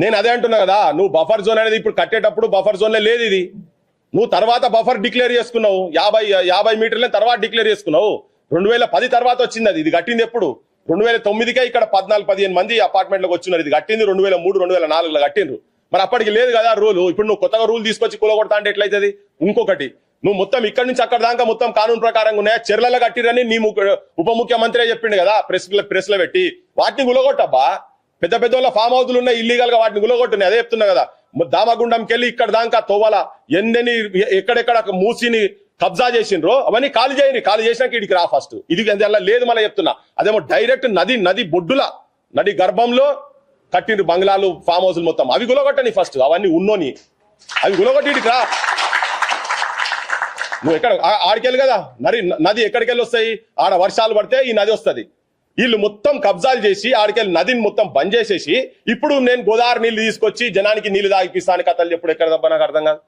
నేను అదే అంటున్నా కదా, నువ్వు బఫర్ జోన్ అనేది ఇప్పుడు కట్టేటప్పుడు బఫర్ జోన్లే లేదు ఇది. నువ్వు తర్వాత బఫర్ డిక్లేర్ చేసుకున్నావు, 50 మీటర్ల తర్వాత డిక్లేర్ చేసుకున్నావు. 2010 తర్వాత వచ్చింది అది. ఇది కట్టింది ఎప్పుడు? 2009కే ఇక్కడ 14-15 మంది అపార్ట్మెంట్లకు వచ్చినారు. ఇది కట్టింది 2003, 2004లో కట్టిండ్రు. మరి అప్పటికి లేదు కదా రూలు. ఇప్పుడు నువ్వు కొత్తగా రూల్ తీసుకొచ్చి కూలగొడతా అంటే ఎట్లయితుంది? ఇంకొకటి, నువ్వు మొత్తం ఇక్కడి నుంచి అక్కడ దాకా మొత్తం కానూన్ ప్రకారంగా ఉన్నాయా? చెర్లలో కట్టిరని నీ ఉప ముఖ్యమంత్రి చెప్పిండు కదా ప్రెస్ లో పెట్టి. వాటిని గులగొట్టబ్బా. పెద్ద పెద్ద వాళ్ళ ఫామ్ హౌస్లు ఉన్నాయి ఇల్లీగల్ గా, వాటిని గులగొట్టున్నాయి. అదే చెప్తున్నా కదా, దామగుండంకి వెళ్ళి ఇక్కడ దాకా తోవల ఎన్ని ఎక్కడెక్కడ మూసిని కబ్జా చేసిండ్రో అవన్నీ ఖాళీ చేయని. ఖాళీ చేసినాక ఇడికి రా ఫస్ట్. ఇది అలా లేదు మళ్ళీ చెప్తున్నా. అదేమో డైరెక్ట్ నది బొడ్డుల నది గర్భంలో కట్టిండ్రు బంగ్లాలు, ఫామ్ హౌస్లు మొత్తం. అవి గులగొట్టని ఫస్ట్. అవన్నీ ఉన్నోని అవి గులగొట్టి ఇడికి రా. నువ్వు ఎక్కడ ఆడికెళ్ళి కదా నది ఎక్కడికెళ్ళి వస్తాయి? ఆడ వర్షాలు పడితే ఈ నది వస్తుంది. వీళ్ళు మొత్తం కబ్జాలు చేసి ఆడికెళ్ళి నదిని మొత్తం బంద్ చేసేసి ఇప్పుడు నేను గోదావరి నీళ్లు తీసుకొచ్చి జనానికి నీళ్లు తాగిపిస్తాను కథలు చెప్పుడు ఎక్కడ తప్ప నాకు అర్థం కాదు.